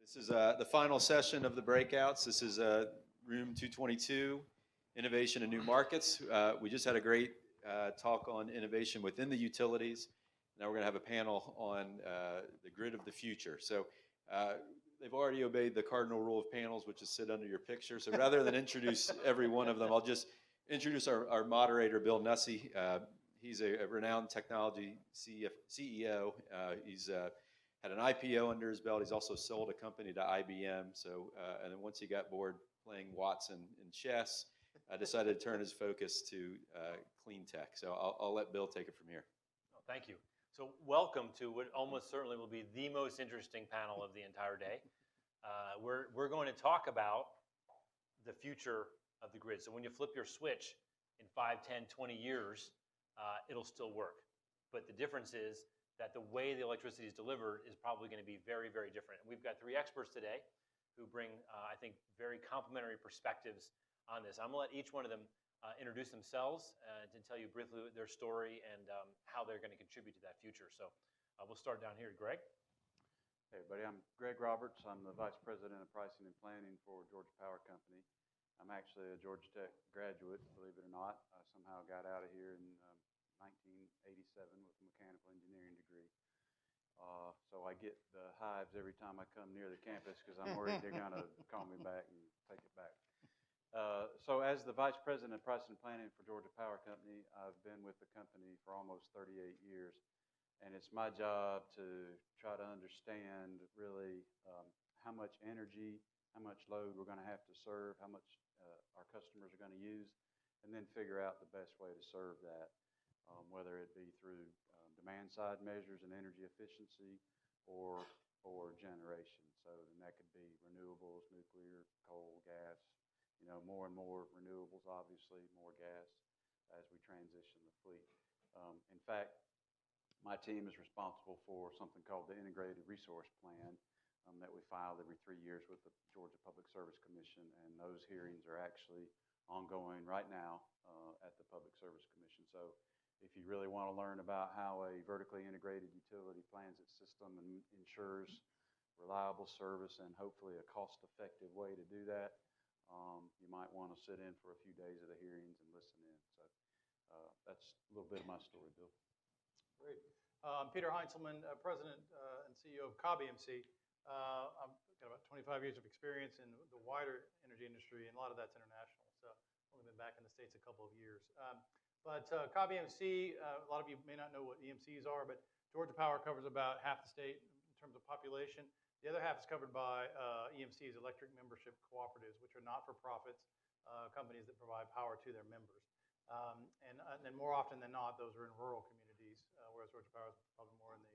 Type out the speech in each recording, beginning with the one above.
This is the final session of the breakouts. This is room 222, Innovation and New Markets. We just had a great talk on innovation within the utilities. Now we're going to have a panel on the grid of the future. So they've already obeyed the cardinal rule of panels, which is sit under your picture. So rather than introduce every one of them, I'll just introduce our moderator, Bill Nussey. He's a renowned technology CEO. He's had an IPO under his belt. He's also sold a company to IBM. So, and then once he got bored playing Watson in chess, decided to turn his focus to clean tech. So I'll let Bill take it from here. Oh, thank you. So welcome to what almost certainly will be the most interesting panel of the entire day. We're going to talk about the future of the grid. So when you flip your switch in 5, 10, 20 years, it'll still work. But the difference is that the way the electricity is delivered is probably going to be very, very different. And we've got 3 experts today who bring, I think, very complementary perspectives on this. I'm going to let each one of them introduce themselves to tell you briefly their story and how they're going to contribute to that future. So we'll start down here. Greg? Hey everybody, I'm Greg Roberts. I'm the Vice President of Pricing and Planning for Georgia Power Company. I'm actually a Georgia Tech graduate, believe it or not. I somehow got out of here in 1987 with a mechanical engineering degree. So I get the hives every time I come near the campus because I'm worried they're going to call me back and take it back. So as the Vice President of Pricing and Planning for Georgia Power Company, I've been with the company for almost 38 years. And it's my job to try to understand really how much energy, how much load we're going to have to serve, how much our customers are going to use, and then figure out the best way to serve that, whether it be through demand-side measures and energy efficiency or generation. So then that could be renewables, nuclear, coal, gas, you know, more and more renewables, obviously, more gas as we transition the fleet. In fact, my team is responsible for something called the Integrated Resource Plan that we file every 3 years with the Georgia Public Service Commission, and those hearings are actually ongoing right now at the Public Service Commission. So if you really want to learn about how a vertically integrated utility plans its system and ensures reliable service and hopefully a cost-effective way to do that, you might want to sit in for a few days of the hearings and listen in. So that's a little bit of my story, Bill. Great. I'm Peter Heinzelman, President and CEO of Cobb EMC. I've got about 25 years of experience in the wider energy industry, and a lot of that's international. So I've only been back in the States a couple of years. But Cobb EMC, a lot of you may not know what EMCs are, but Georgia Power covers about half the state in terms of population. The other half is covered by EMCs, electric membership cooperatives, which are not-for-profits, companies that provide power to their members. And then more often than not, those are in rural communities, whereas Georgia Power is probably more in the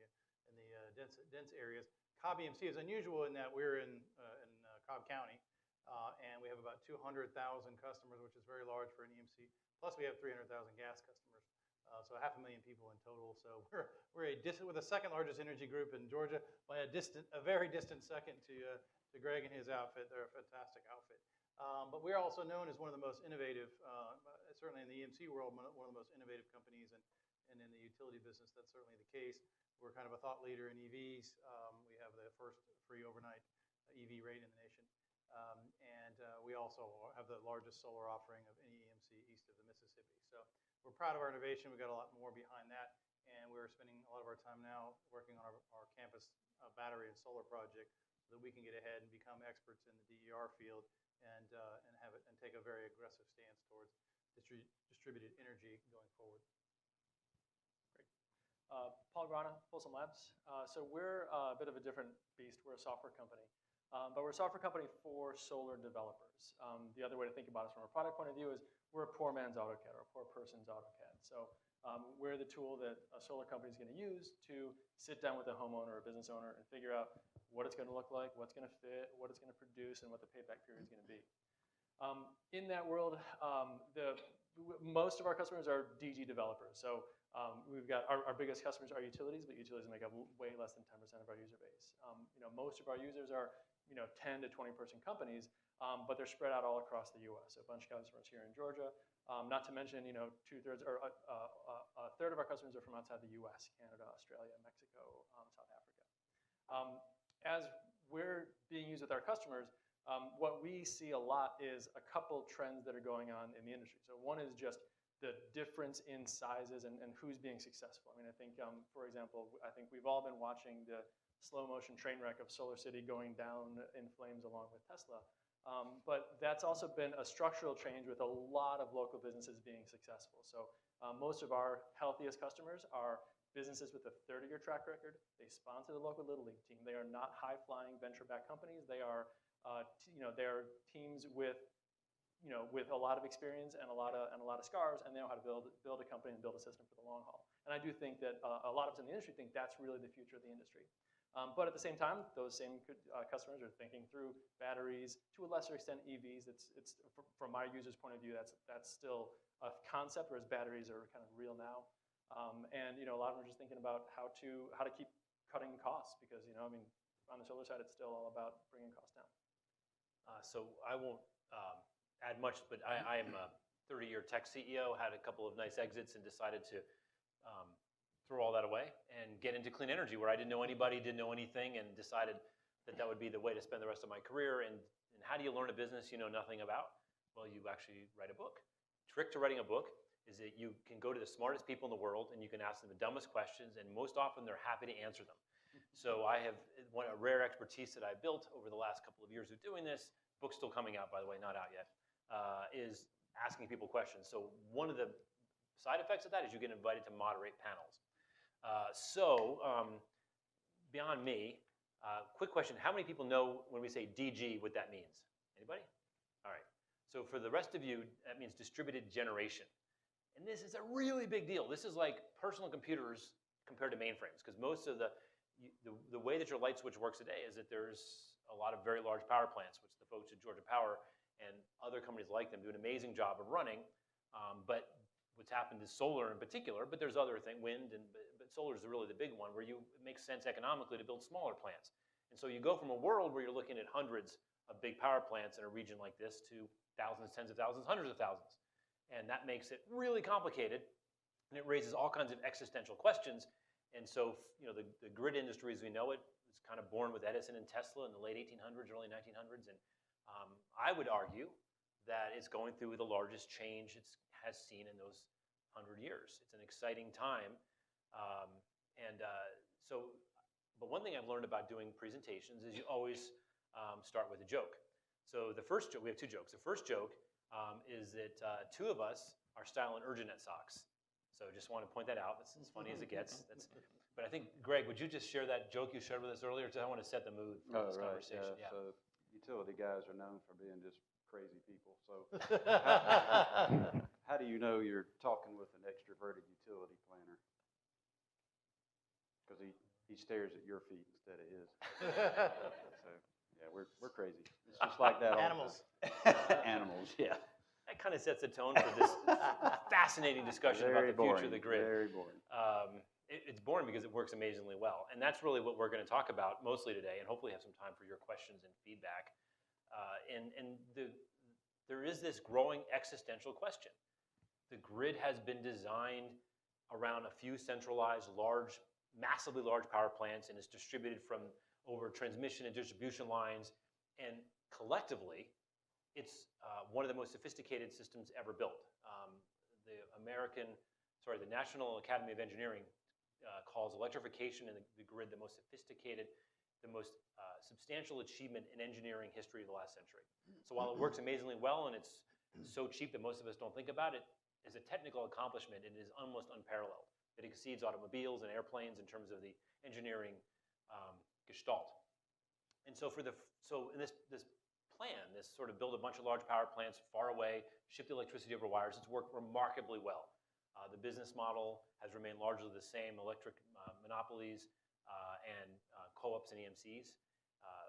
dense areas. Cobb EMC is unusual in that we're in Cobb County, and we have about 200,000 customers, which is very large for an EMC. Plus, we have 300,000 gas customers, so 500,000 people in total. So we're we're the second largest energy group in Georgia by a very distant second to Greg and his outfit. They're a fantastic outfit. But we're also known as one of the most innovative, certainly in the EMC world, one of the most innovative companies, and in the utility business, that's certainly the case. We're kind of a thought leader in EVs. We have the first free overnight EV rate in the nation. And we also have the largest solar offering of any EMC east of the Mississippi. So we're proud of our innovation. We've got a lot more behind that. And we're spending a lot of our time now working on our campus battery and solar project so that we can get ahead and become experts in the DER field and take a very aggressive stance towards distributed energy going forward. Great. Paul Grana, Folsom Labs. So we're a bit of a different beast. We're a software company, but we're a software company for solar developers. The other way to think about us from a product point of view is we're a poor man's AutoCAD or a poor person's AutoCAD. So we're the tool that a solar company is going to use to sit down with a homeowner or business owner and figure out what it's going to look like, what's going to fit, what it's going to produce, and what the payback period is going to be. In that world, most of our customers are DG developers. So we've got our biggest customers are utilities, but utilities make up way less than 10% of our user base. Most of our users are 10 to 20 person companies, but they're spread out all across the U.S. So a bunch of customers here in Georgia. Not to mention, two-thirds or a third of our customers are from outside the U.S., Canada, Australia, Mexico, South Africa. As we're being used with our customers, what we see a lot is a couple trends that are going on in the industry. So one is just the difference in sizes and who's being successful. I mean, I think, for example, I think we've all been watching the slow motion train wreck of Solar City going down in flames along with Tesla. But that's also been a structural change with a lot of local businesses being successful. So most of our healthiest customers are businesses with a 30-year track record. They sponsor the local Little League team. They are not high-flying venture-backed companies. They are, they are teams with, with a lot of experience and a lot of scars, and they know how to build a company and build a system for the long haul. And I do think that a lot of us in the industry think that's really the future of the industry. But at the same time, those same customers are thinking through batteries, to a lesser extent EVs. It's from my user's point of view, that's still a concept, whereas batteries are kind of real now. And a lot of them are just thinking about how to keep cutting costs, because I mean, on the solar side, it's still all about bringing costs down. So I won't add much, but I am a 30-year tech CEO, had a couple of nice exits, and decided to throw all that away and get into clean energy, where I didn't know anybody, didn't know anything, and decided that that would be the way to spend the rest of my career. And how do you learn a business you know nothing about? Well, you actually write a book. Trick to writing a book is that you can go to the smartest people in the world and you can ask them the dumbest questions, and most often they're happy to answer them. So I have a rare expertise that I built over the last couple of years of doing this. Book's still coming out, by the way, not out yet, is asking people questions. So one of the side effects of that is you get invited to moderate panels. Beyond me, quick question. How many people know when we say DG what that means? Anybody? All right. So for the rest of you, that means distributed generation. And this is a really big deal. This is like personal computers compared to mainframes, because most of the way that your light switch works today is that there's a lot of very large power plants, which the folks at Georgia Power and other companies like them do an amazing job of running. But what's happened is solar in particular, but there's other things, wind, but solar is really the big one, where it makes sense economically to build smaller plants. And so you go from a world where you're looking at hundreds of big power plants in a region like this to thousands, tens of thousands, hundreds of thousands. And that makes it really complicated, and it raises all kinds of existential questions. And so, the grid industry as we know it was kind of born with Edison and Tesla in the late 1800s, early 1900s. And I would argue that it's going through the largest change it has seen in those 100 years. It's an exciting time. But one thing I've learned about doing presentations is you always start with a joke. So the first joke, we have two jokes. The first joke is that two of us are styling Urginet socks. So just want to point that out. That's as funny as it gets. But I think, Greg, would you just share that joke you shared with us earlier? Because I want to set the mood for this conversation. Yeah. So utility guys are known for being just crazy people. So how do you know you're talking with an extroverted utility planner? Because he stares at your feet instead of his. So yeah, we're crazy. It's just like that. Animals. Animals, yeah. That kind of sets the tone for this fascinating discussion about the future of the grid. Very boring. It's boring because it works amazingly well. And that's really what we're going to talk about mostly today, and hopefully have some time for your questions and feedback. There is this growing existential question. The grid has been designed around a few centralized, massively large power plants, and is distributed from over transmission and distribution lines. And collectively, it's one of the most sophisticated systems ever built. The National Academy of Engineering calls electrification in the grid the most sophisticated, the most substantial achievement in engineering history of the last century. So while it works amazingly well and it's so cheap that most of us don't think about it, as a technical accomplishment, it is almost unparalleled. It exceeds automobiles and airplanes in terms of the engineering gestalt. And so in this plan, this sort of build a bunch of large power plants far away, ship the electricity over wires, it's worked remarkably well. The business model has remained largely the same: electric monopolies and co-ops and EMCs,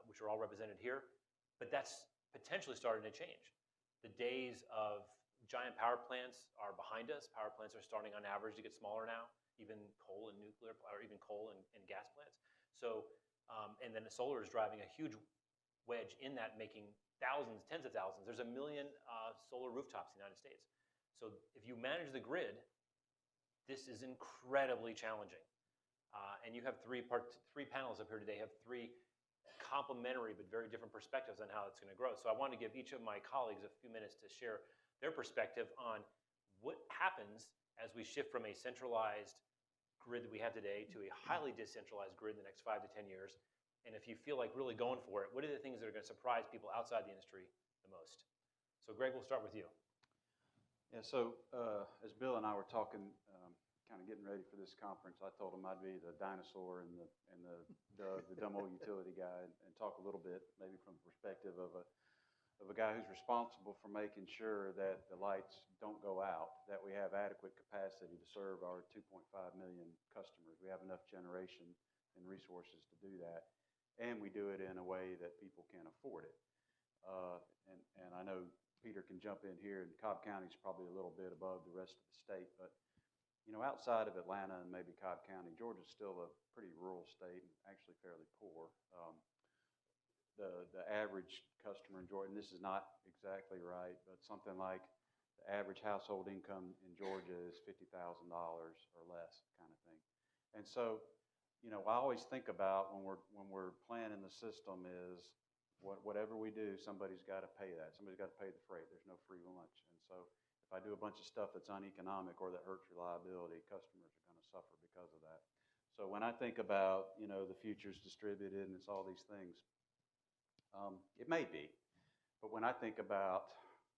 which are all represented here. But that's potentially starting to change. The days of giant power plants are behind us. Power plants are starting on average to get smaller now, even coal and nuclear, or even coal and gas plants. So, and then the solar is driving a huge wedge in that, making thousands, tens of thousands. There's 1 million solar rooftops in the United States. So if you manage the grid, this is incredibly challenging. And you have three panels up here today, have three complementary but very different perspectives on how it's going to grow. So I want to give each of my colleagues a few minutes to share their perspective on what happens as we shift from a centralized grid that we have today to a highly decentralized grid in the next 5 to 10 years. And if you feel like really going for it, what are the things that are going to surprise people outside the industry the most? So Greg, we'll start with you. Yeah, so as Bill and I were talking, kind of getting ready for this conference, I told him I'd be the dinosaur and the dumb old utility guy and talk a little bit, maybe from the perspective of a guy who's responsible for making sure that the lights don't go out, that we have adequate capacity to serve our 2.5 million customers. We have enough generation and resources to do that, and we do it in a way that people can afford it. And I know Peter can jump in here, and Cobb County is probably a little bit above the rest of the state, but you know, outside of Atlanta and maybe Cobb County, Georgia's still a pretty rural state and actually fairly poor. The average customer in Georgia, and this is not exactly right, but something like the average household income in Georgia is $50,000 or less, kind of thing. And so, you know, I always think about when we're planning the system is whatever we do, somebody's got to pay that. Somebody's got to pay the freight. There's no free lunch. And so if I do a bunch of stuff that's uneconomic or that hurts reliability, customers are going to suffer because of that. So when I think about, you know, the future's distributed and it's all these things, it may be. But when I think about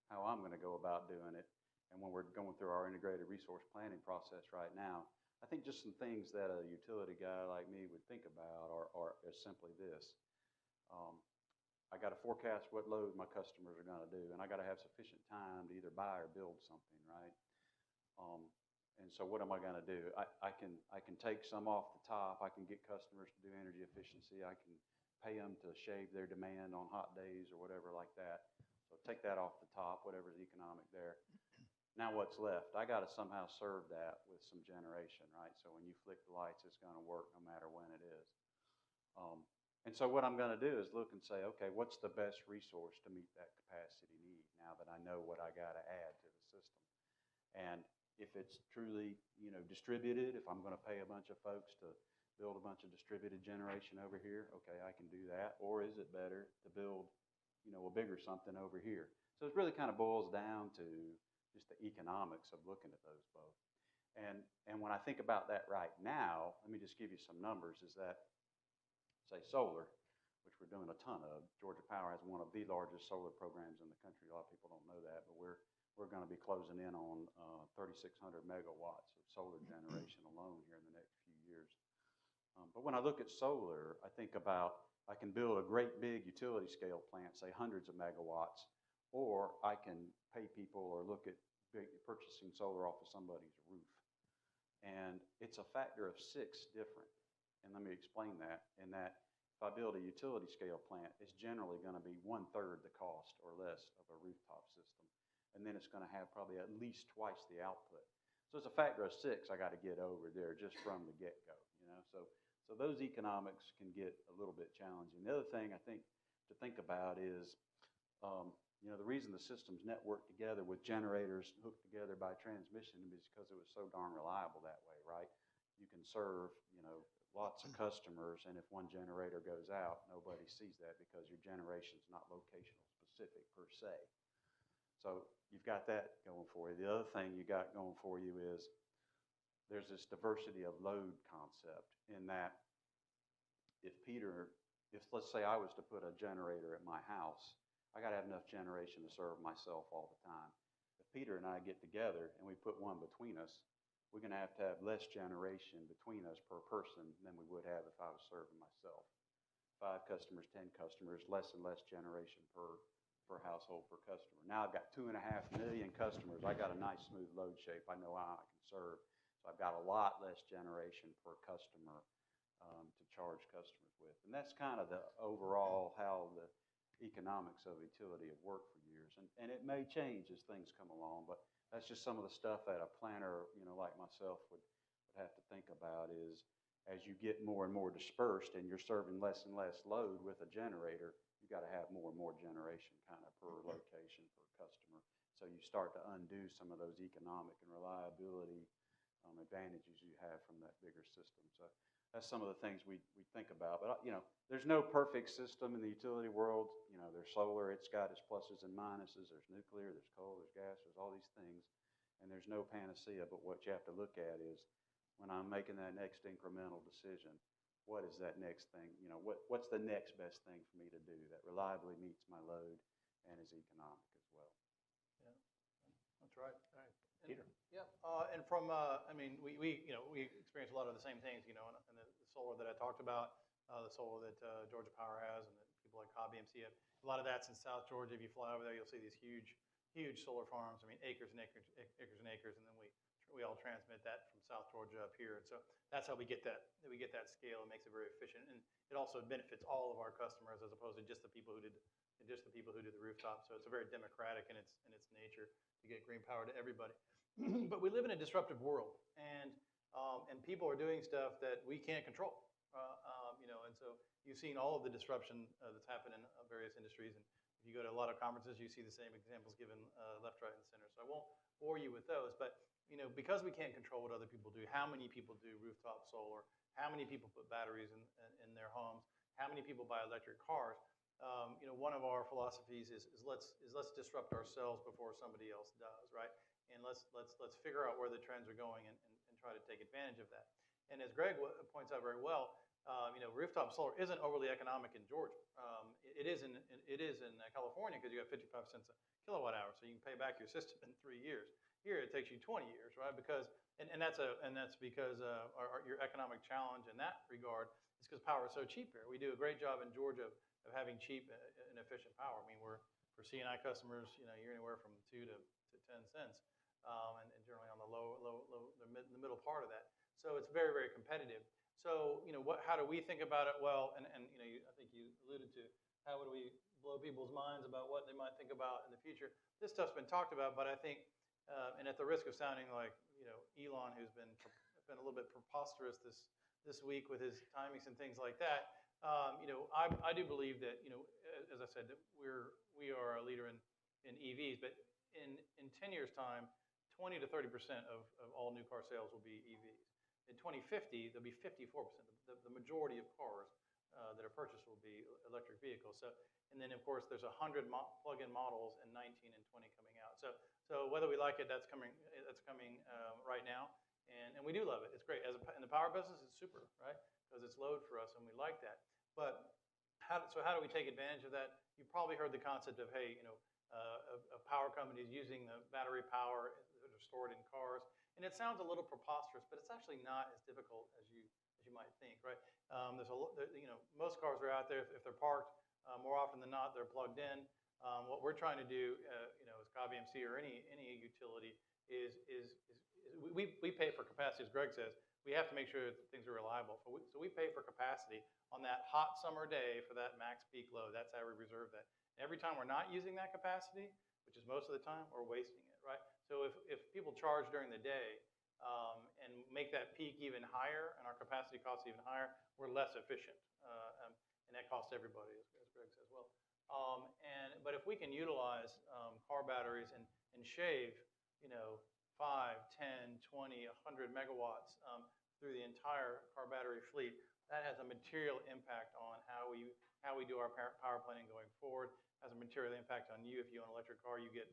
how I'm going to go about doing it, and when we're going through our integrated resource planning process right now, I think just some things that a utility guy like me would think about are simply this. I got to forecast what load my customers are going to do, and I got to have sufficient time to either buy or build something, right? And so what am I going to do? I can take some off the top. I can get customers to do energy efficiency. I can pay them to shave their demand on hot days or whatever like that. So take that off the top, whatever's economic there. Now what's left? I got to somehow serve that with some generation, right? So when you flick the lights, it's going to work no matter when it is. And so what I'm going to do is look and say, okay, what's the best resource to meet that capacity need now that I know what I got to add to the system? And if it's truly, you know, distributed, if I'm going to pay a bunch of folks to build a bunch of distributed generation over here, okay, I can do that. Or is it better to build, you know, a bigger something over here? So it really kind of boils down to just the economics of looking at those both. And when I think about that right now, let me just give you some numbers, is that say solar, which we're doing a ton of. Georgia Power has one of the largest solar programs in the country. A lot of people don't know that, but we're going to be closing in on 3,600 megawatts of solar generation alone here in the next few years. But when I look at solar, I think about I can build a great big utility scale plant, say hundreds of megawatts, or I can pay people or look at purchasing solar off of somebody's roof. And it's a factor of 6 different. And let me explain that, in that if I build a utility scale plant, it's generally going to be 1/3 the cost or less of a rooftop system. And then it's going to have probably at least twice the output. So it's a factor of 6 I got to get over there just from the get-go, you know. So those economics can get a little bit challenging. The other thing I think to think about is, you know, the reason the system's networked together with generators hooked together by transmission is because it was so darn reliable that way, right? You can serve, you know, lots of customers, and if one generator goes out, nobody sees that because your generation's not locational specific per se. So you've got that going for you. The other thing you got going for you is there's this diversity of load concept in that if let's say I was to put a generator at my house, I got to have enough generation to serve myself all the time. If Peter and I get together and we put one between us, we're going to have less generation between us per person than we would have if I was serving myself. 5 customers, 10 customers, less and less generation per household per customer. Now I've got 2.5 million customers. I got a nice smooth load shape. I know how I can serve. So I've got a lot less generation per customer to charge customers with. And that's kind of the overall how the economics of utility have worked for years. And it may change as things come along, but that's just some of the stuff that a planner, you know, like myself would have to think about is as you get more and more dispersed and you're serving less and less load with a generator, you got to have more and more generation kind of per location, per customer. So you start to undo some of those economic and reliability advantages you have from that bigger system. So that's some of the things we think about. But, there's no perfect system in the utility world. There's solar, it's got its pluses and minuses. There's nuclear, there's coal, there's gas, there's all these things. And there's no panacea, but what you have to look at is when I'm making that next incremental decision, what is that next thing? What's the next best thing for me to do that reliably meets my load and is economic as well? Yeah, that's right. All right, And- Peter. Yeah, and from, we experience a lot of the same things, and the solar that I talked about, the solar that Georgia Power has, and that people like Cobb EMC have. A lot of that's in South Georgia. If you fly over there, you'll see these huge solar farms. Acres and acres, acres and acres, and then we all transmit that from South Georgia up here. And so that's how we get that scale. It makes it very efficient, and it also benefits all of our customers as opposed to just the people who do the rooftop. So it's a very democratic in its nature to get green power to everybody. But we live in a disruptive world, and people are doing stuff that we can't control. And so you've seen all of the disruption that's happened in various industries. And if you go to a lot of conferences, you see the same examples given left, right, and center. So I won't bore you with those. But because we can't control what other people do, how many people do rooftop solar, how many people put batteries in their homes, how many people buy electric cars. One of our philosophies is let's disrupt ourselves before somebody else does, right? And let's figure out where the trends are going and try to take advantage of that. And as Greg points out very well, rooftop solar isn't overly economic in Georgia. It is in California because you got 55 cents a kilowatt hour, so you can pay back your system in 3 years. Here it takes you 20 years, right? Because that's because your economic challenge in that regard is because power is so cheap here. We do a great job in Georgia of having cheap and efficient power. For C&I customers, you're anywhere from 2 to 10 cents, and generally on the middle part of that. So it's very, very competitive. So how do we think about it? Well, I think you alluded to how would we blow people's minds about what they might think about in the future. This stuff's been talked about, but I think, and at the risk of sounding like Elon, who's been a little bit preposterous this week with his timings and things like that. I do believe that as I said, that we are a leader in EVs, but in 10 years' time, 20 to 30% of all new car sales will be EVs. In 2050, there'll be 54%. The majority of cars that are purchased will be electric vehicles. So, and then of course there's 100 plug-in models and 19 and 20 coming out. So whether we like it, that's coming right now, and we do love it. It's great. In the power business, it's super, right? Because it's load for us, and we like that. But how do we take advantage of that? You probably heard the concept of of power companies using the battery power that are stored in cars. And it sounds a little preposterous, but it's actually not as difficult as you might think, right? Most cars are out there. If they're parked, more often than not, they're plugged in. What we're trying to do, as Cobb EMC or any utility, is we pay for capacity, as Greg says. We have to make sure that things are reliable. So we pay for capacity on that hot summer day for that max peak load. That's how we reserve that. Every time we're not using that capacity, which is most of the time, we're wasting it, right? So if people charge during the day and make that peak even higher and our capacity costs even higher, we're less efficient, and that costs everybody, as Greg says. Well, but if we can utilize car batteries and shave 5, 10, 20, 100 megawatts through the entire car battery fleet, that has a material impact on how we do our power planning going forward. Has a material impact on you. If you own an electric car, you get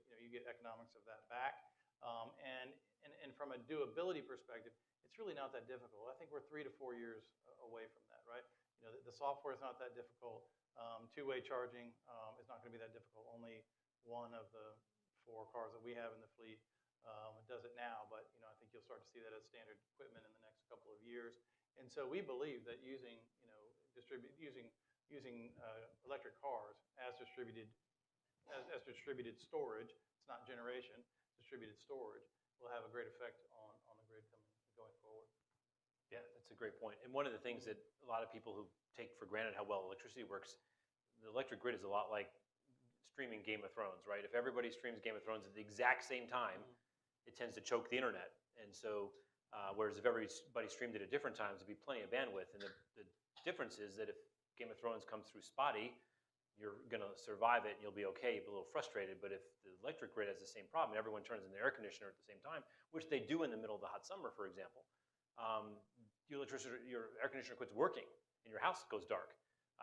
economics of that back. And from a doability perspective, it's really not that difficult. I think we're 3 to 4 years away from that, right? The software is not that difficult. Two-way charging is not going to be that difficult. Only one of the 4 cars that we have in the fleet does it now, but I think you'll start to see that as standard equipment in the next couple of years. And so we believe that using electric cars as distributed storage, it's not generation, distributed storage, will have a great effect on the grid going forward. Yeah, that's a great point. And one of the things that a lot of people who take for granted how well electricity works, the electric grid is a lot like streaming Game of Thrones, right? If everybody streams Game of Thrones at the exact same time, it tends to choke the internet. And so, whereas if everybody streamed it at different times, there'd be plenty of bandwidth. And the difference is that if Game of Thrones comes through spotty, you're going to survive it and you'll be okay. You'll be a little frustrated. But if the electric grid has the same problem, everyone turns in the air conditioner at the same time, which they do in the middle of the hot summer, for example, your air conditioner quits working and your house goes dark.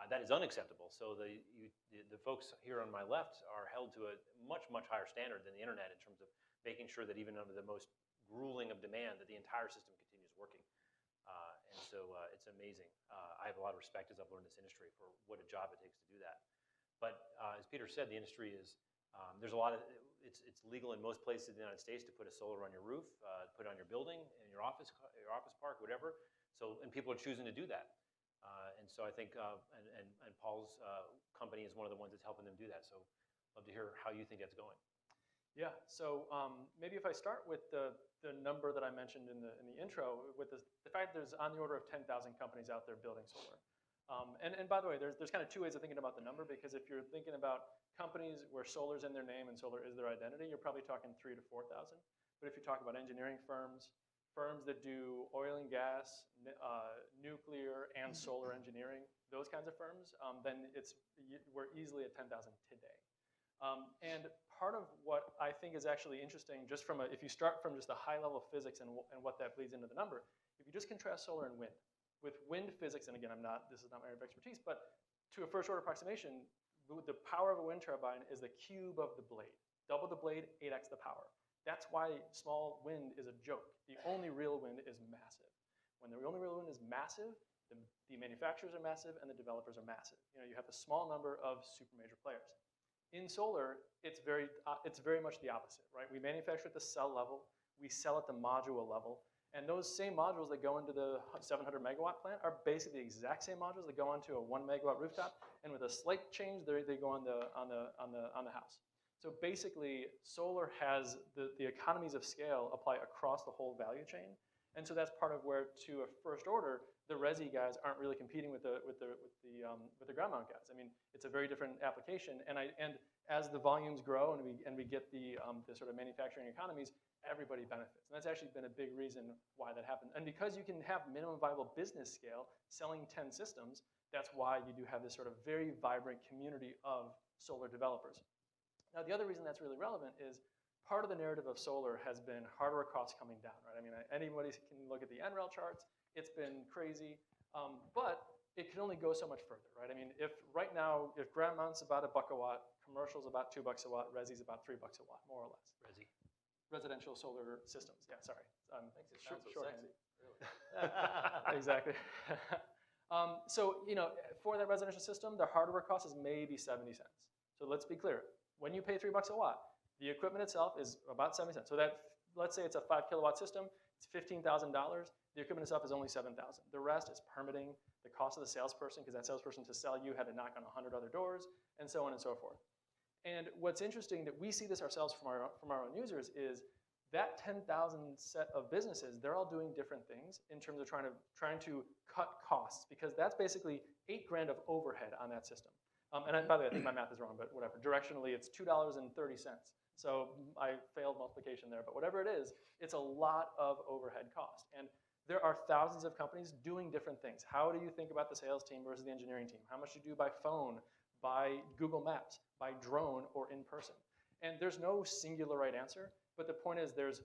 That is unacceptable. So the folks here on my left are held to a much, much higher standard than the internet in terms of making sure that even under the most grueling of demand that the entire system continues working. And so it's amazing. I have a lot of respect, as I've learned in this industry, for what a job it takes to do that. But as Peter said, the industry is, there's a lot of, it's legal in most places in the United States to put a solar on your roof, put it on your building, in your office park, whatever. So, and people are choosing to do that. And so I think, and Paul's company is one of the ones that's helping them do that. So love to hear how you think that's going. Yeah, so maybe if I start with the number that I mentioned in the intro, with the fact there's on the order of 10,000 companies out there building solar. And by the way, there's kind of two ways of thinking about the number, because if you're thinking about companies where solar's in their name and solar is their identity, you're probably talking 3,000 to 4,000. But if you talk about engineering firms, firms that do oil and gas, nuclear and solar engineering, those kinds of firms, then we're easily at 10,000 today. And part of what I think is actually interesting, just from if you start from just the high level of physics and what that bleeds into the number, if you just contrast solar and wind, with wind physics, and again, this is not my area of expertise, but to a first order approximation, the power of a wind turbine is the cube of the blade. Double the blade, 8x the power. That's why small wind is a joke. The only real wind is massive. When the only real wind is massive, the manufacturers are massive and the developers are massive. You know, you have a small number of super major players. In solar, it's very much the opposite, right? We manufacture at the cell level, we sell at the module level, and those same modules that go into the 700 megawatt plant are basically the exact same modules that go onto a 1 megawatt rooftop, and with a slight change, they go on the house. So basically, solar has the economies of scale apply across the whole value chain, and so that's part of where, to a first order, the resi guys aren't really competing with the ground mount guys. I mean, it's a very different application, and as the volumes grow and we get the sort of manufacturing economies, everybody benefits, and that's actually been a big reason why that happened. And because you can have minimum viable business scale selling 10 systems, that's why you do have this sort of very vibrant community of solar developers. Now, the other reason that's really relevant is part of the narrative of solar has been hardware costs coming down, right? I mean, anybody can look at the NREL charts. It's been crazy, but it can only go so much further, right? I mean, if right now, if ground mount's about $1 a watt, commercial's about $2 a watt, resi's about $3 a watt, more or less. Resi. Residential solar systems, yeah, sorry. Makes it sound so shorthand. sexy, really. Exactly. So, you know, for that residential system, the hardware cost is maybe 70 cents. So let's be clear. When you pay $3 a watt, the equipment itself is about 70 cents. So that, let's say it's a 5 kilowatt system, it's $15,000. The equipment itself is only $7,000. The rest is permitting, the cost of the salesperson, because that salesperson to sell you had to knock on 100 other doors, and so on and so forth. And what's interesting that we see this ourselves from our own users is that 10,000 set of businesses, they're all doing different things in terms of trying to cut costs, because that's basically $8,000 of overhead on that system. And by the way, I think my math is wrong, but whatever. Directionally, it's $2.30. So I failed multiplication there, but whatever it is, it's a lot of overhead cost. And there are thousands of companies doing different things. How do you think about the sales team versus the engineering team? How much do you do by phone, by Google Maps, by drone, or in person? And there's no singular right answer, but the point is there's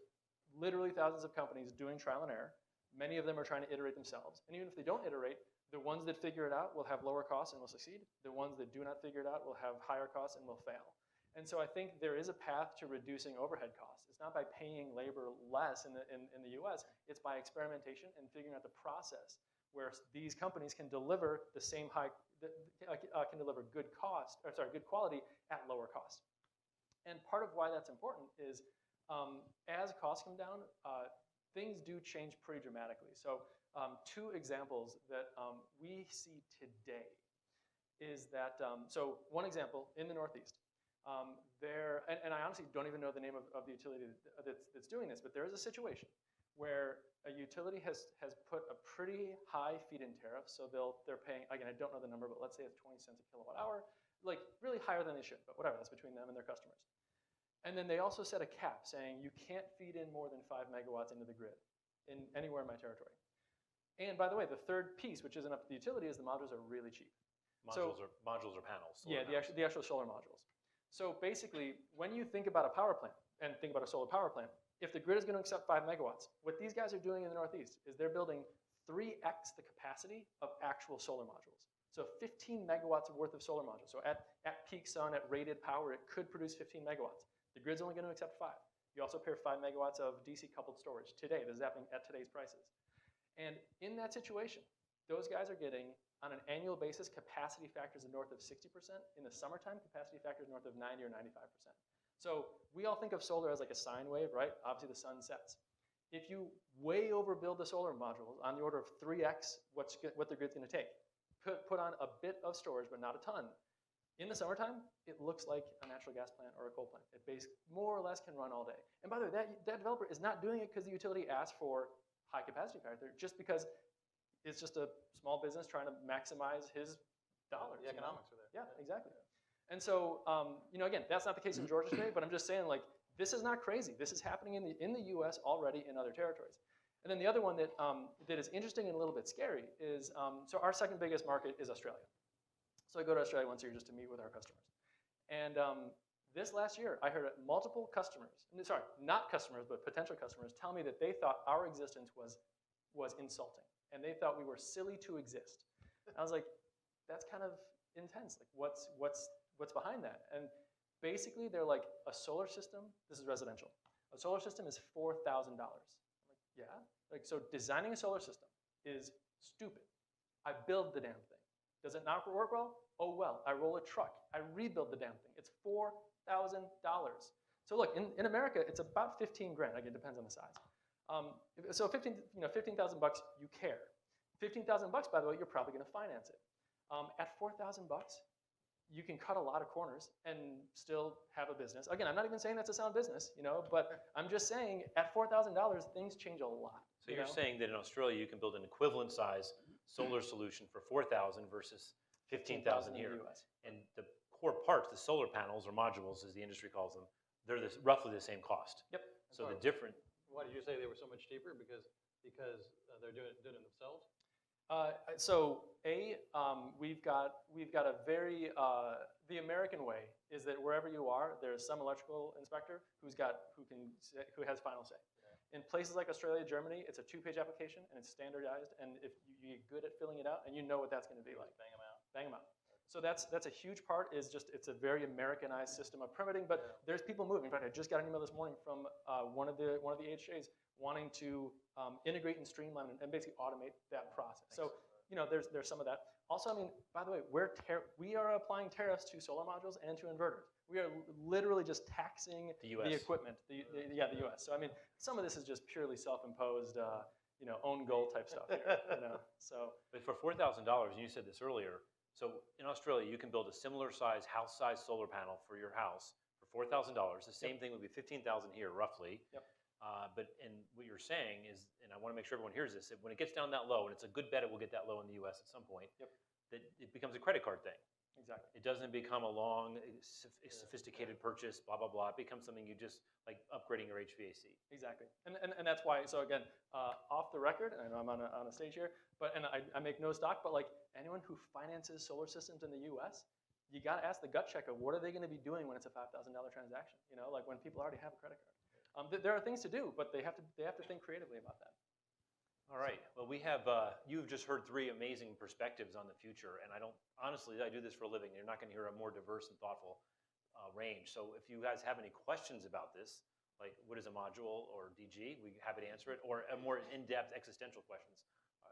literally thousands of companies doing trial and error. Many of them are trying to iterate themselves. And even if they don't iterate, the ones that figure it out will have lower costs and will succeed. The ones that do not figure it out will have higher costs and will fail. And so I think there is a path to reducing overhead costs. It's not by paying labor less in the US, it's by experimentation and figuring out the process where these companies can deliver the same can deliver good quality at lower cost. And part of why that's important is as costs come down, things do change pretty dramatically. So two examples that we see today is that, so one example in the Northeast, and I honestly don't even know the name of the utility that's doing this, but there is a situation where a utility has put a pretty high feed-in tariff, so they're paying, again, I don't know the number, but let's say it's 20 cents a kilowatt hour, like really higher than they should, but whatever, that's between them and their customers. And then they also set a cap saying you can't feed in more than 5 megawatts into the grid anywhere in my territory. And by the way, the third piece, which isn't up to the utility, is the modules are really cheap. Modules are panels. Yeah, the actual solar modules. So basically, when you think about a power plant and think about a solar power plant, if the grid is going to accept 5 megawatts, what these guys are doing in the Northeast is they're building 3x the capacity of actual solar modules. So 15 megawatts worth of solar modules. So at peak sun, at rated power, it could produce 15 megawatts. The grid's only going to accept 5. You also pair 5 megawatts of DC coupled storage today. This is happening at today's prices. And in that situation, those guys are getting, on an annual basis, capacity factors of north of 60%. In the summertime, capacity factors north of 90 or 95%. So we all think of solar as like a sine wave, right? Obviously the sun sets. If you way overbuild the solar modules on the order of 3x what the grid's going to take, put on a bit of storage but not a ton, in the summertime, it looks like a natural gas plant or a coal plant. It basically more or less can run all day. And by the way, that developer is not doing it because the utility asked for high capacity factor, just because it's just a small business trying to maximize his dollars. The economics are there. Yeah, exactly. And so, again, that's not the case in Georgia today, but I'm just saying, like, this is not crazy. This is happening in the U.S. already in other territories. And then the other one that is interesting and a little bit scary is, so our second biggest market is Australia. So I go to Australia once a year just to meet with our customers. And this last year, I heard multiple customers, sorry, not customers, but potential customers, tell me that they thought our existence was insulting. And they thought we were silly to exist. I was like, that's kind of intense. Like, what's behind that? And basically, they're like, a solar system, this is residential, a solar system is $4,000. I'm like, yeah? Like, so designing a solar system is stupid. I build the damn thing. Does it not work well? Oh well, I roll a truck. I rebuild the damn thing. It's $4,000. So look, in America, it's about 15 grand. Like, it depends on the size. So 15,000 bucks, you care. 15,000 bucks, by the way, you're probably going to finance it. At 4,000 bucks, you can cut a lot of corners and still have a business. Again, I'm not even saying that's a sound business, but I'm just saying at $4,000, things change a lot. So you're saying that in Australia, you can build an equivalent size solar solution for 4,000 versus 15,000 here. In the US. And the core parts, the solar panels or modules, as the industry calls them, they're roughly the same cost. Yep. So the different. Why did you say they were so much cheaper? Because they're doing it themselves? We've got a very the American way is that wherever you are, there's some electrical inspector who has final say. In places like Australia, Germany, it's a 2-page application and it's standardized. And if you get good at filling it out, and you know what that's going to be like, Bang them out. bang them out. So that's a huge part. It's a very Americanized system of permitting. But there's people moving. In fact, I just got an email this morning from one of the AHJs wanting to integrate and streamline and basically automate that process. So there's some of that. Also, I mean, by the way, we are applying tariffs to solar modules and to inverters. We are literally just taxing the equipment, the U.S. So I mean, some of this is just purely self-imposed, own goal type stuff here. So. But for $4,000, and you said this earlier, so in Australia, you can build a similar size, house-size solar panel for your house for $4,000. The same thing would be $15,000 here, roughly. Yep. And what you're saying is, and I want to make sure everyone hears this, that when it gets down that low, and it's a good bet it will get that low in the U.S. at some point, that it becomes a credit card thing. Exactly. It doesn't become a long, sophisticated purchase, blah, blah, blah. It becomes something you just, like upgrading your HVAC. Exactly. And that's why, so again, off the record, and I know I'm on a stage here, and I make no stock, but like anyone who finances solar systems in the U.S., you got to ask the gut check of what are they going to be doing when it's a $5,000 transaction, like when people already have a credit card. There are things to do, but they have to think creatively about that. All right. Well, you've just heard 3 amazing perspectives on the future, and honestly, I do this for a living. You're not going to hear a more diverse and thoughtful range. So if you guys have any questions about this, like what is a module or DG, we happy to answer it, or a more in-depth existential questions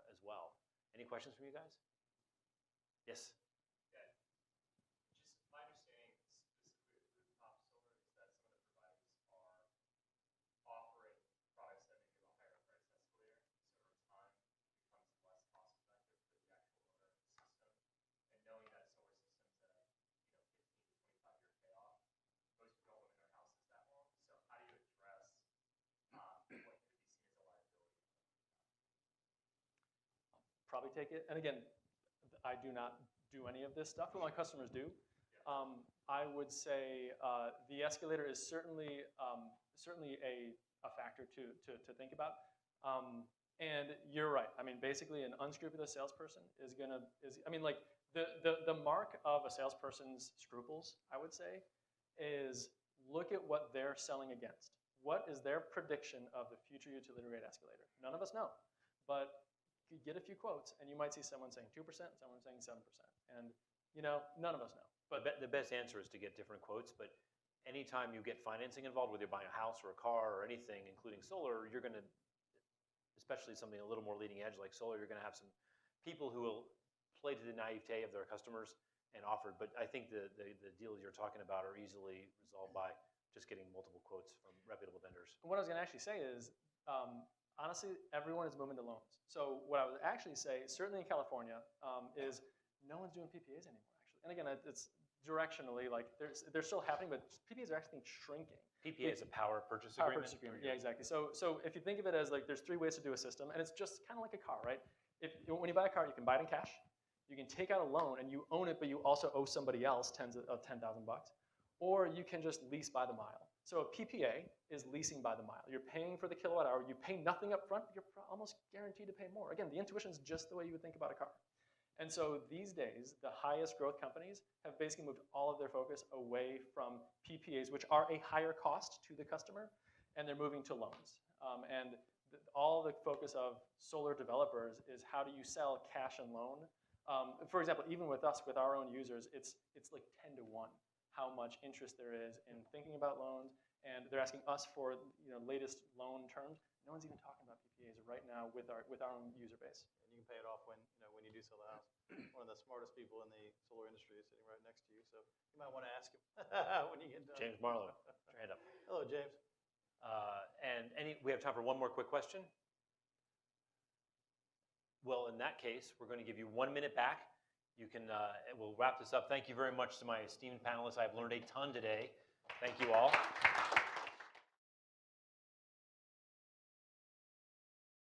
as well. Any questions from you guys? Yes. Probably take it. And again, I do not do any of this stuff, but my customers do. I would say the escalator is certainly a factor to think about. And you're right. I mean, basically, an unscrupulous salesperson is the mark of a salesperson's scruples, I would say, is look at what they're selling against. What is their prediction of the future utility rate escalator? None of us know, but you get a few quotes, and you might see someone saying 2%, someone saying 7%. And, you know, none of us know. But the best answer is to get different quotes, but anytime you get financing involved, whether you're buying a house or a car or anything, including solar, you're going to, especially something a little more leading edge like solar, you're going to have some people who will play to the naivete of their customers and offer. But I think the deals you're talking about are easily resolved by just getting multiple quotes from reputable vendors. what I was going to actually say is, honestly, everyone is moving to loans. So what I would actually say, certainly in California, is no one's doing PPAs anymore, actually. And again, it's directionally, like, they're still happening, but PPAs are actually shrinking. PPA is a power purchase Power agreement. purchase agreement, yeah, exactly. So if you think of it as, like, there's 3 ways to do a system, and it's just kind of like a car, right? When you buy a car, you can buy it in cash, you can take out a loan and you own it, but you also owe somebody else $10,000, or you can just lease by the mile. So a PPA is leasing by the mile. You're paying for the kilowatt hour. You pay nothing up front, but you're almost guaranteed to pay more. Again, the intuition is just the way you would think about a car. And so these days, the highest growth companies have basically moved all of their focus away from PPAs, which are a higher cost to the customer, and they're moving to loans. All the focus of solar developers is how do you sell cash and loan. For example, even with us, with our own users, it's like 10 to 1 how much interest there is in thinking about loans, and they're asking us for, you know, latest loan terms. No one's even talking about PPAs right now with our own user base. And you can pay it off when, you know, when you do sell the house. One of the smartest people in the solar industry is sitting right next to you, so you might want to ask him when you get done. James Marlowe, your hand up. Hello, James. We have time for one more quick question. Well, in that case, we're going to give you 1 minute back. You can, we'll wrap this up. Thank you very much to my esteemed panelists. I've learned a ton today. Thank you all.